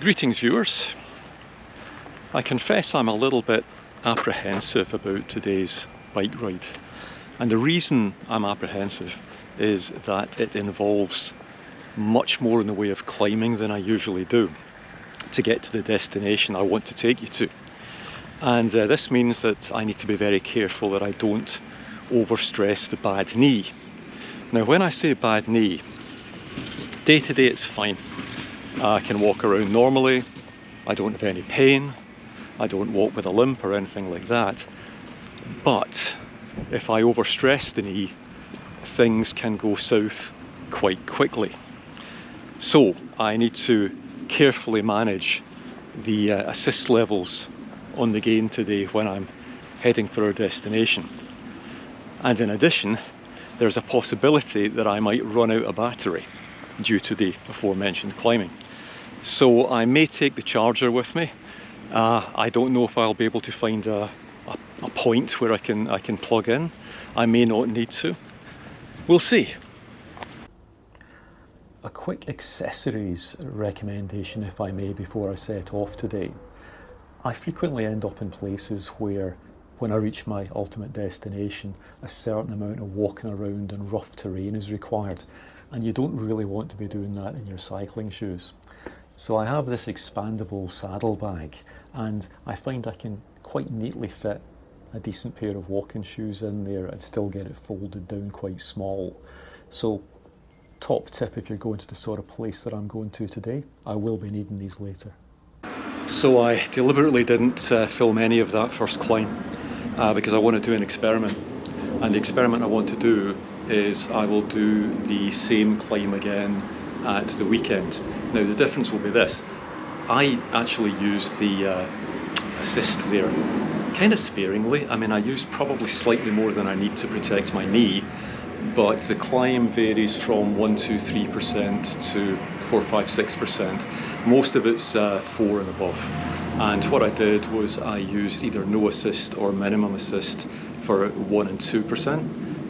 Greetings viewers. I confess I'm a little bit apprehensive about today's bike ride, and the reason I'm apprehensive is that it involves much more in the way of climbing than I usually do to get to the destination I want to take you to. And this means that I need to be very careful that I don't overstress the bad knee. Now when I say bad knee, day to day it's fine. I can walk around normally, I don't have any pain, I don't walk with a limp or anything like that. But if I overstress the knee, things can go south quite quickly. So I need to carefully manage the assist levels on the Gain today when I'm heading for our destination. And in addition, there's a possibility that I might run out of battery due to the aforementioned climbing. So I may take the charger with me. I don't know if I'll be able to find a point where I can plug in. I may not need to. We'll see. A quick accessories recommendation, if I may, before I set off today. I frequently end up in places where, when I reach my ultimate destination, a certain amount of walking around in rough terrain is required, and you don't really want to be doing that in your cycling shoes. So I have this expandable saddlebag, and I find I can quite neatly fit a decent pair of walking shoes in there and still get it folded down quite small. So top tip if you're going to the sort of place that I'm going to today. I will be needing these later. So I deliberately didn't film any of that first climb because I want to do an experiment, and the experiment I want to do is I will do the same climb again at the weekend. Now the difference will be this: I actually use the assist there kind of sparingly. I mean, I use probably slightly more than I need to protect my knee, but the climb varies from 1-3% to 4-5-6%. Most of it's 4 and above. And what I did was I used either no assist or minimum assist for 1 and 2%,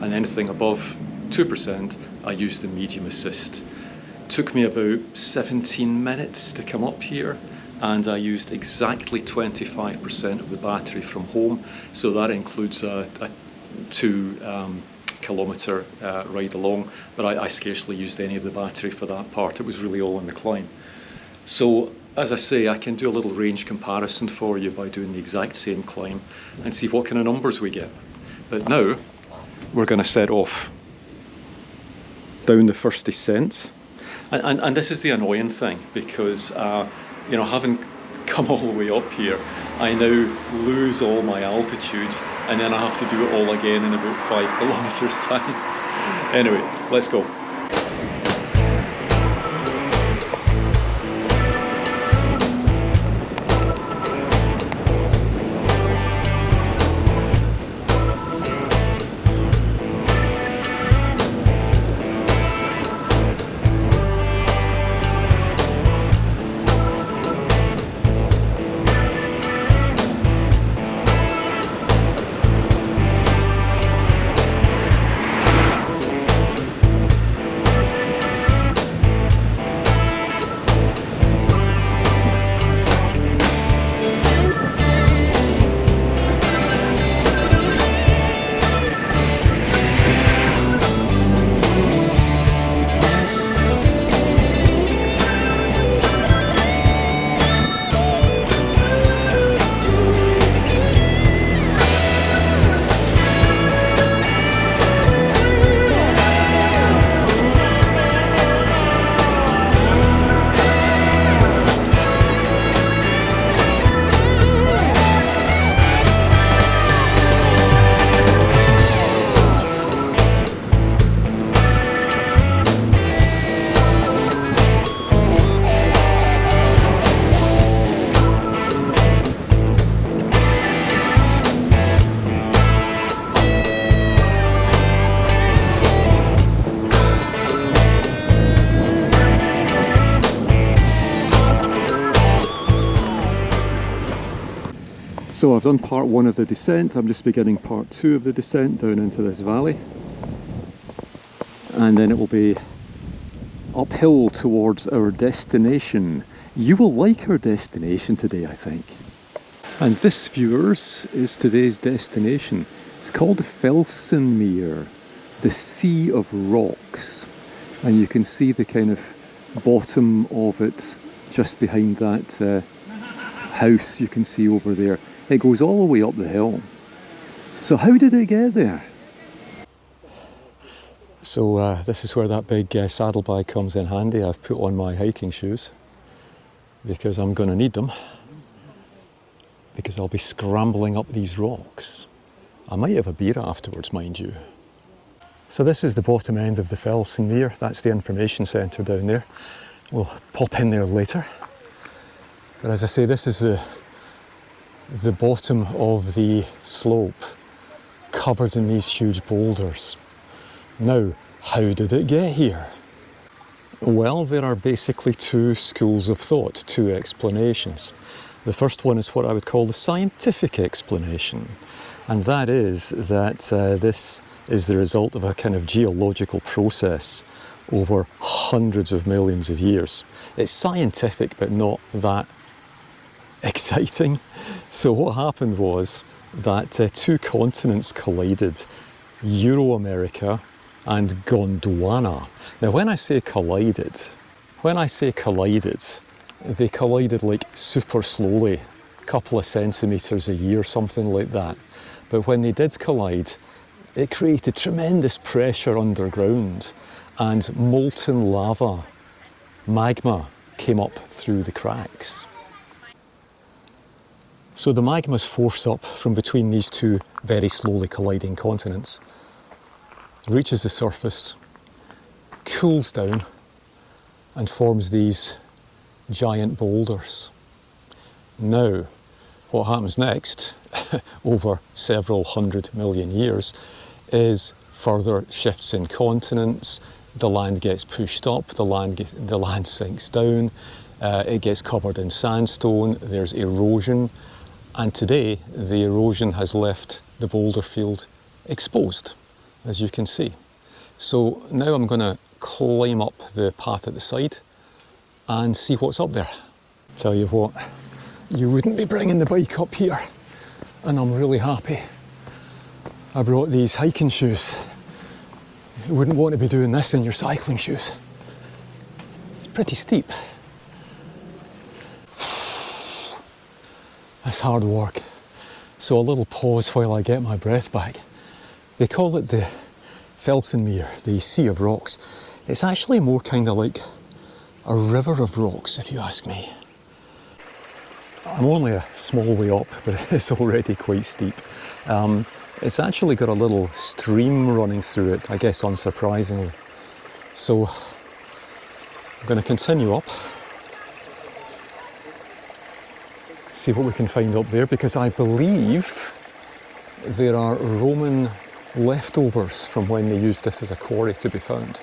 and anything above 2% I used the medium assist. Took me about 17 minutes to come up here, and I used exactly 25% of the battery from home, so that includes a 2 kilometre ride along, but I scarcely used any of the battery for that part. It was really all on the climb. So as I say, I can do a little range comparison for you by doing the exact same climb and see what kind of numbers we get. But now we're going to set off down the first descent, and this is the annoying thing, because you know, having come all the way up here, I now lose all my altitude, and then I have to do it all again in about 5 kilometres time. Anyway, let's go. So I've done part 1 of the descent. I'm just beginning part 2 of the descent down into this valley, and then it will be uphill towards our destination You will like our destination today, I think. And this, viewers, is today's destination. It's called Felsenmeer, the Sea of Rocks. And you can see the kind of bottom of it just behind that house you can see over there. It goes all the way up the hill. So how did it get there? So this is where that big saddlebag comes in handy. I've put on my hiking shoes because I'm going to need them, because I'll be scrambling up these rocks. I might have a beer afterwards, mind you. So this is the bottom end of the Felsenmeer. That's the information centre down there. We'll pop in there later. But as I say, this is the bottom of the slope, covered in these huge boulders. Now, how did it get here? Well, there are basically two schools of thought, two explanations. The first one is what I would call the scientific explanation, and that is that this is the result of a kind of geological process over hundreds of millions of years. It's scientific, but not that exciting. So what happened was that two continents collided, Euro-America and Gondwana. Now when I say collided, they collided like super slowly, a couple of centimetres a year, something like that. But when they did collide, it created tremendous pressure underground, and molten lava, magma, came up through the cracks. So the magma's forced up from between these two very slowly colliding continents, reaches the surface, cools down, and forms these giant boulders. Now, what happens next, over several 100 million years, is further shifts in continents. The land gets pushed up, the land sinks down, it gets covered in sandstone, there's erosion, and today the erosion has left the boulder field exposed, as you can see. So now I'm going to climb up the path at the side and see what's up there. Tell you what, you wouldn't be bringing the bike up here, and I'm really happy I brought these hiking shoes. You wouldn't want to be doing this in your cycling shoes. It's pretty steep. That's hard work. So a little pause while I get my breath back. They call it the Felsenmeer, the Sea of Rocks. It's actually more kind of like a river of rocks, if you ask me. I'm only a small way up, but it's already quite steep. It's actually got a little stream running through it, I guess unsurprisingly. So I'm going to continue up, see what we can find up there, because I believe there are Roman leftovers from when they used this as a quarry to be found.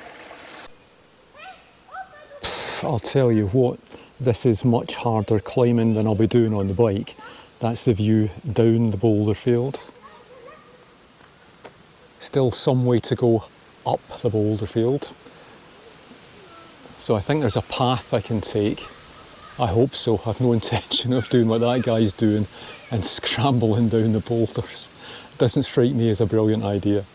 I'll tell you what, this is much harder climbing than I'll be doing on the bike. That's the view down the boulder field. Still some way to go up the boulder field. So I think there's a path I can take. I hope so. I've no intention of doing what that guy's doing and scrambling down the boulders. It doesn't strike me as a brilliant idea.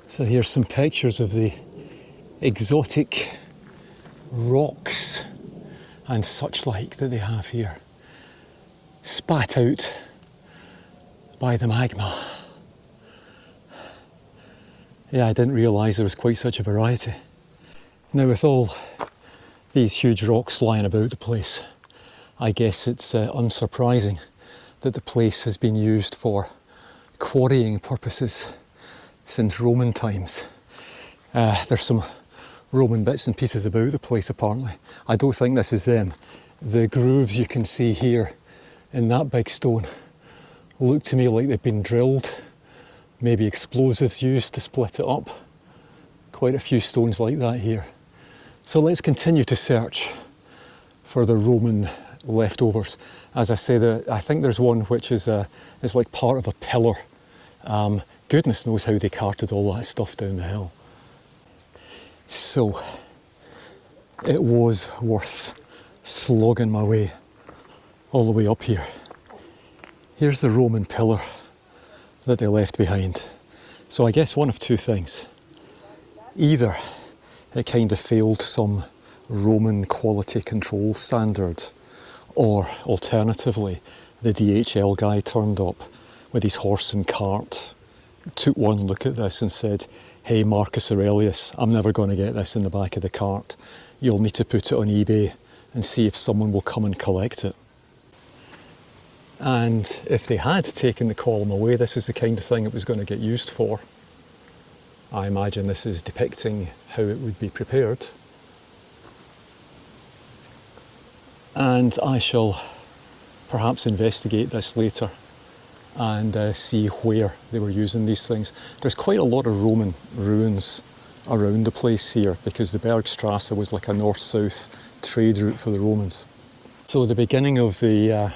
So here's some pictures of the exotic rocks and such like that they have here, spat out by the magma. Yeah, I didn't realise there was quite such a variety. Now with all these huge rocks lying about the place, I guess it's unsurprising that the place has been used for quarrying purposes since Roman times. There's some Roman bits and pieces about the place apparently. I don't think this is them. The grooves you can see here in that big stone look to me like they've been drilled, maybe explosives used to split it up. Quite a few stones like that here. So let's continue to search for the Roman leftovers. As I say, I think there's one which is like part of a pillar. Goodness knows how they carted all that stuff down the hill. So it was worth slogging my way all the way up here. Here's the Roman pillar that they left behind. So I guess one of two things. Either it kind of failed some Roman quality control standard, or alternatively, the DHL guy turned up with his horse and cart, took one look at this and said, "Hey Marcus Aurelius, I'm never going to get this in the back of the cart. You'll need to put it on eBay and see if someone will come and collect it." And if they had taken the column away, this is the kind of thing it was going to get used for. I imagine this is depicting how it would be prepared. And I shall perhaps investigate this later and see where they were using these things. There's quite a lot of Roman ruins around the place here because the Bergstrasse was like a north-south trade route for the Romans. So the beginning of the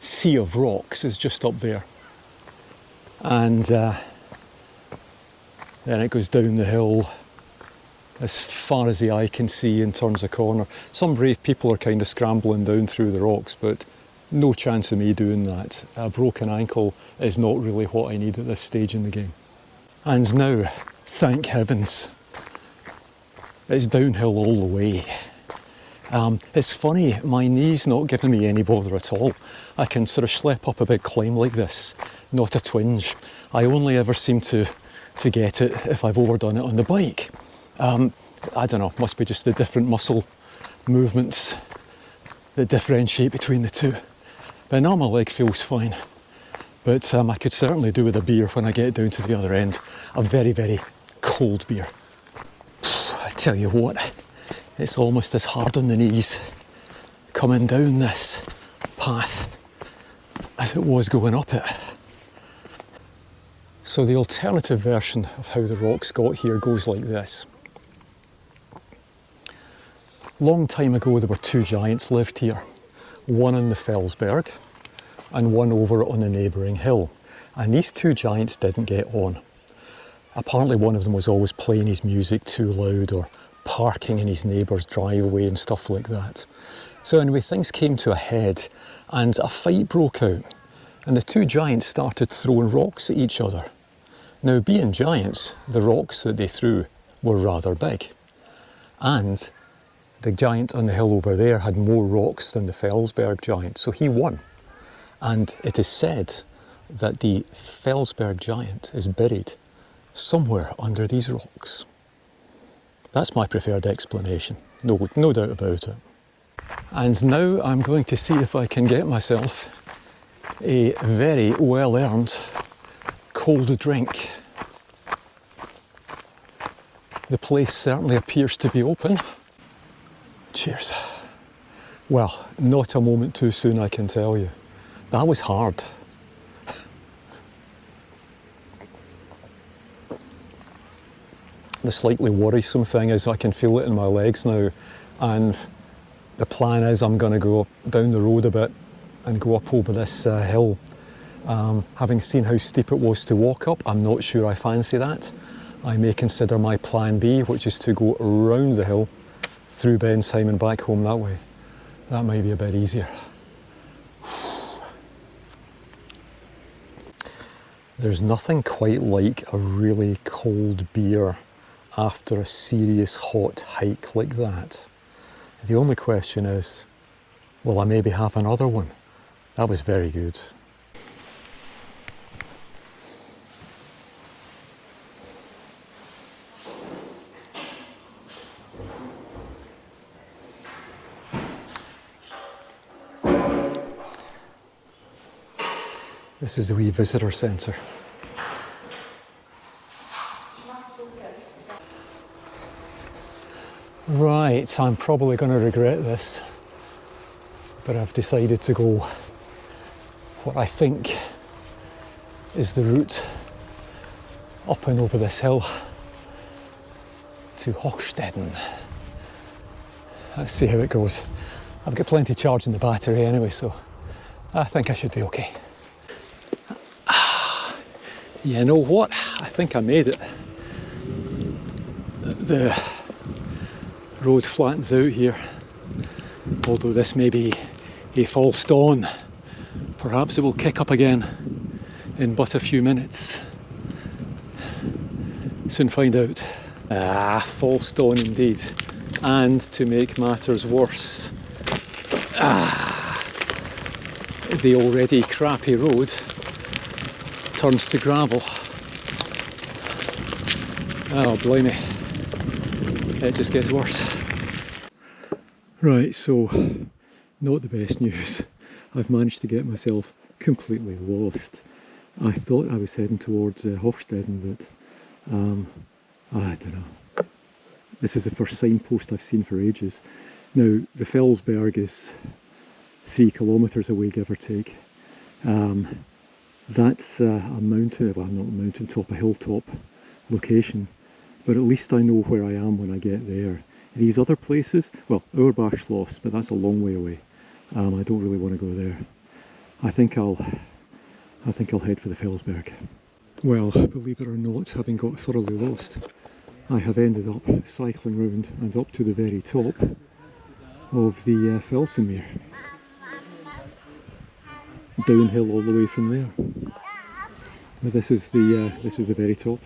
Sea of Rocks is just up there, and then it goes down the hill as far as the eye can see and turns a corner. Some brave people are kind of scrambling down through the rocks, but no chance of me doing that. A broken ankle is not really what I need at this stage in the game. And now, thank heavens, it's downhill all the way. It's funny, my knee's not giving me any bother at all. I can sort of schlep up a big climb like this, not a twinge. I only ever seem to get it if I've overdone it on the bike. I don't know, must be just the different muscle movements that differentiate between the two. But now my leg feels fine. But I could certainly do with a beer when I get down to the other end. A very, very cold beer. I tell you what, it's almost as hard on the knees coming down this path as it was going up it. So the alternative version of how the rocks got here goes like this. Long time ago there were two giants lived here, one on the Felsberg and one over on the neighbouring hill, and these two giants didn't get on. Apparently one of them was always playing his music too loud or parking in his neighbour's driveway and stuff like that. So anyway, things came to a head and a fight broke out, and the two giants started throwing rocks at each other. Now, being giants, the rocks that they threw were rather big, and the giant on the hill over there had more rocks than the Felsberg giant, so he won. And it is said that the Felsberg giant is buried somewhere under these rocks. That's my preferred explanation, no doubt about it. And now I'm going to see if I can get myself a very well-earned cold drink. The place certainly appears to be open. Cheers. Well, not a moment too soon, I can tell you. That was hard. The slightly worrisome thing is I can feel it in my legs now, and the plan is I'm going to go down the road a bit and go up over this hill. Having seen how steep it was to walk up, I'm not sure I fancy that. I may consider my plan B, which is to go around the hill, through Bensheim and back home that way. That might be a bit easier. There's nothing quite like a really cold beer after a serious hot hike like that. The only question is, will I maybe have another one? That was very good. This is the wee visitor centre. Right, I'm probably going to regret this, but I've decided to go what I think is the route up and over this hill to Hochstetten. Let's see how it goes. I've got plenty charge in the battery anyway, so I think I should be okay. You know what? I think I made it. The road flattens out here although this may be a false dawn. Perhaps it will kick up again in but a few minutes. Soon find out. False dawn indeed. And to make matters worse, the already crappy road turns to gravel. Oh, blimey. It just gets worse. Right, so not the best news. I've managed to get myself completely lost. I thought I was heading towards Hofsteden, but I don't know. This is the first signpost I've seen for ages. Now, the Felsberg is 3 kilometres away, give or take. That's a mountain, well, not a mountain top, a hilltop location. But at least I know where I am when I get there. These other places, well, Orbea Gain, but that's a long way away. I don't really want to go there. I think I'll head for the Felsberg. Well, believe it or not, having got thoroughly lost, I have ended up cycling round and up to the very top of the Felsenmeer. Downhill all the way from there. But this is the very top.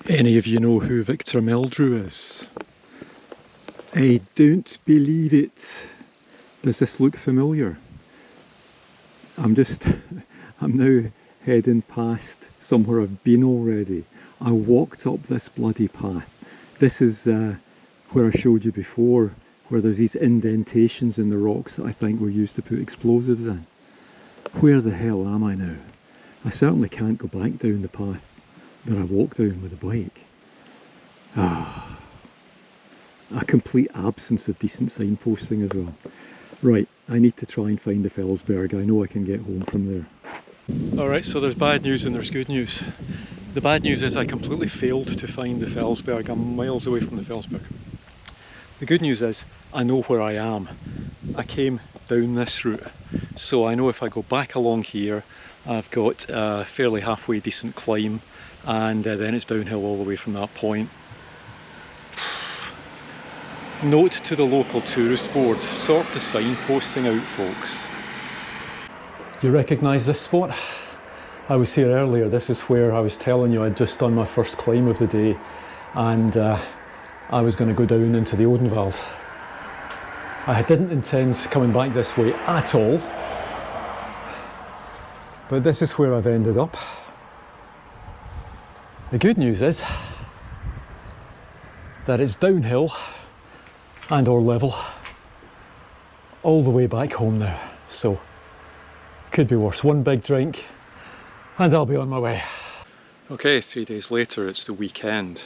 Any of you know who Victor Meldrew is? I don't believe it. Does this look familiar? I'm now heading past somewhere I've been already. I walked up this bloody path. This is where I showed you before, where there's these indentations in the rocks that I think were used to put explosives in. Where the hell am I now? I certainly can't go back down the path that I walked down with a bike. A complete absence of decent signposting as well. Right, I need to try and find the Felsberg. I know I can get home from there. Alright, so there's bad news and there's good news. The bad news is I completely failed to find the Felsberg. I'm miles away from the Felsberg. The good news is I know where I am. I came down this route, so I know if I go back along here, I've got a fairly halfway decent climb, and then it's downhill all the way from that point. Note to the local tourist board, sort the signposting out, folks. Do you recognise this spot? I was here earlier. This is where I was telling you I'd just done my first climb of the day, and I was going to go down into the Odenwald. I didn't intend coming back this way at all, but this is where I've ended up. The good news is that it's downhill and or level all the way back home now, so could be worse. One big drink and I'll be on my way. Okay, 3 days later, it's the weekend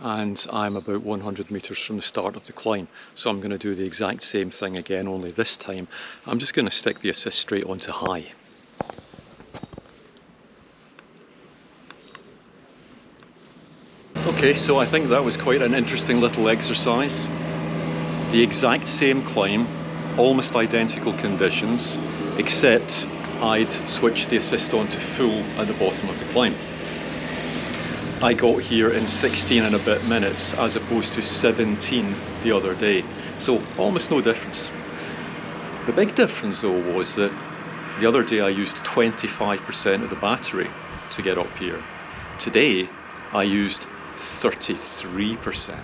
and I'm about 100 metres from the start of the climb, so I'm going to do the exact same thing again, only this time I'm just going to stick the assist straight onto high. Okay, so I think that was quite an interesting little exercise. The exact same climb, almost identical conditions, except I'd switched the assist on to full at the bottom of the climb. I got here in 16 and a bit minutes as opposed to 17 the other day, so almost no difference. The big difference though was that the other day I used 25% of the battery to get up here. Today I used 33%.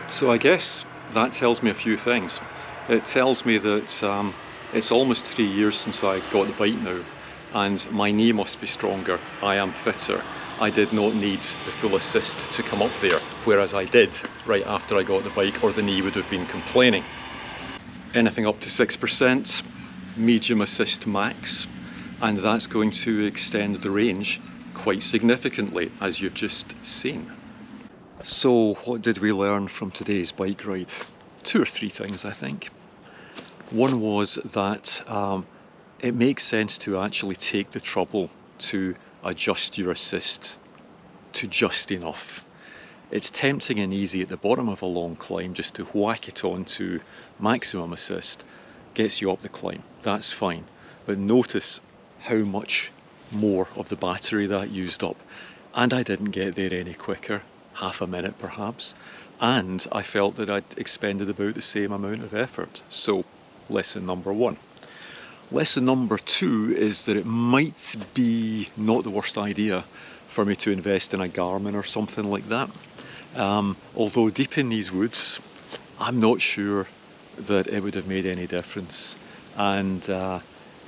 So I guess that tells me a few things. It tells me that it's almost 3 years since I got the bike now, and my knee must be stronger. I am fitter. I did not need the full assist to come up there, whereas I did right after I got the bike, or the knee would have been complaining. Anything up to 6%, medium assist max, and that's going to extend the range quite significantly, as you've just seen. So what did we learn from today's bike ride? 2 or 3 things, I think. One was that it makes sense to actually take the trouble to adjust your assist to just enough. It's tempting and easy at the bottom of a long climb just to whack it on to maximum assist, gets you up the climb, that's fine. But notice how much more of the battery that used up, and I didn't get there any quicker, half a minute perhaps. and I felt that I'd expended about the same amount of effort. So, lesson number one. Lesson number two is that it might be not the worst idea for me to invest in a Garmin or something like that. Although deep in these woods, I'm not sure that it would have made any difference. And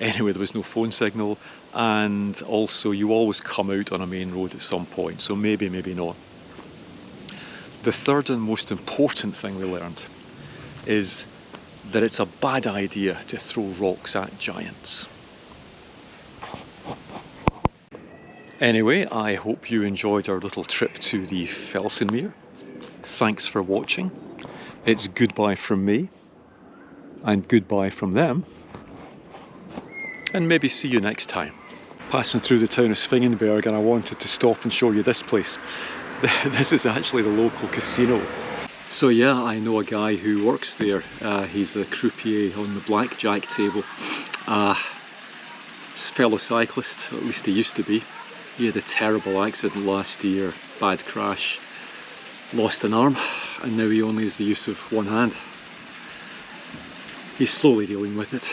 anyway, there was no phone signal, and also you always come out on a main road at some point, so maybe not. The third and most important thing we learned is that it's a bad idea to throw rocks at giants. Anyway, I hope you enjoyed our little trip to the Felsenmeer. Thanks for watching. It's goodbye from me, and goodbye from them, and maybe see you next time. Passing through the town of Svingenberg, and I wanted to stop and show you this place. This is actually the local casino. So yeah, I know a guy who works there. He's a croupier on the blackjack table. Fellow cyclist, at least he used to be. He had a terrible accident last year, bad crash, lost an arm, and now he only has the use of one hand. He's slowly dealing with it.